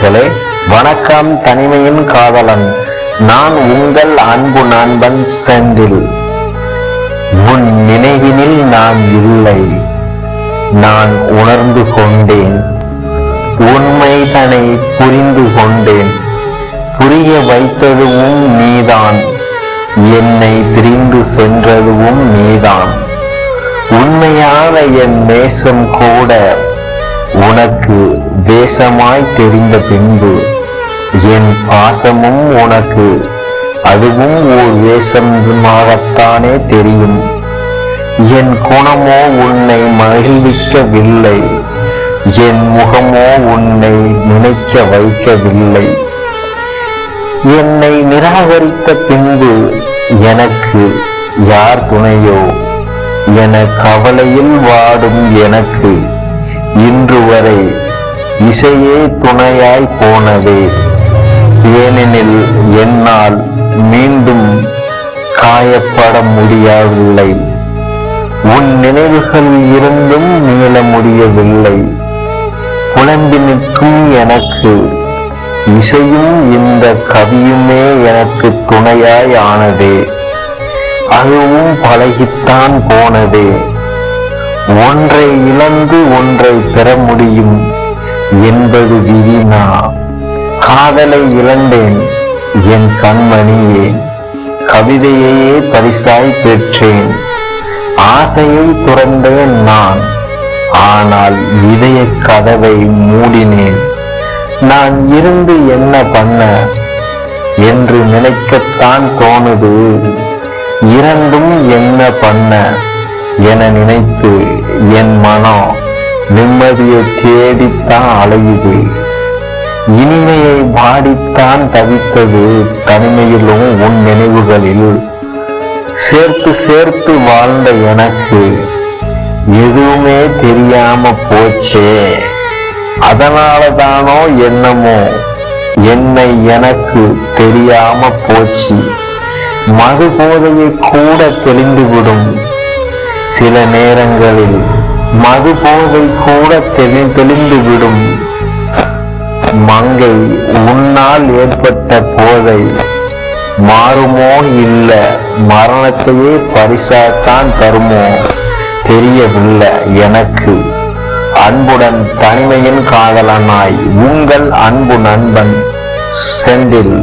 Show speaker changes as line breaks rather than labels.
நேயர்களே, வணக்கம். தனிமையின் காதலன் நான் உங்கள் அன்பு நண்பன் செந்தில். உன் நினைவினில் நான் இல்லை, நான் உணர்ந்து கொண்டேன். உண்மைதனை புரிந்து கொண்டேன். புரிய வைத்ததுவும் நீதான், என்னை பிரிந்து சென்றதுவும் நீதான். உண்மையான என் நேசம் கூட உனக்கு வேஷமாய் தெரிந்த பின்பு என் பாசமும் உனக்கு அதுவும் ஓர் வேஷமாகத்தானே தெரியும். என் குணமோ உன்னை மகிழ்விக்கவில்லை, என் முகமோ உன்னை நினைக்க வைக்கவில்லை. என்னை நிராகரித்த பின்பு எனக்கு யார் துணையோ என கவலையில் வாடும் எனக்கு இன்று வரை இசையே துணையாய் போனதே. ஏனெனில் என்னால் மீண்டும் காயப்பட முடியவில்லை, உன் நினைவுகள் இருந்தும் மீள முடியவில்லை. புலம்பி நிற்கும் எனக்கு இசையும் இந்த கவியுமே எனக்கு துணையாய் ஆனதே. அதுவும் பழகித்தான் போனதே. ஒன்றை இழந்து ஒன்றை பெற முடியும் என்பது விதினா? காதலை இழந்தேன் என் கண்மணியே, கவிதையையே பரிசாய் பெற்றேன். ஆசையை துறந்தேன் நான், ஆனால் இதய கதவை மூடினேன். நான் இருந்து என்ன பண்ண என்று நினைக்கத்தான் தோணுது. இரண்டும் என்ன பண்ண என நினைத்து என் மனம் நிம்மதியை தேடித்தான் அலையுது. இனிமையை பாடித்தான் தவித்தது தனிமையிலும் உன் நினைவுகளில். சேர்த்து சேர்த்து வாழ்ந்த எனக்கு எதுவுமே தெரியாம போச்சே. அதனாலதானோ என்னமோ என்னை எனக்கு தெரியாம போச்சு. மது போதையை கூட தெளிந்துவிடும் சில நேரங்களில். மது போதை கூட தெளிந்துவிடும் மங்கை. உன்னால் ஏற்பட்ட போதை மாறுமோ இல்ல மரணத்தையே பரிசாத்தான் தருமோ தெரியவில்லை எனக்கு. அன்புடன் தனிமையின் காதலனாய் உங்கள் அன்பு நண்பன் செந்தில்.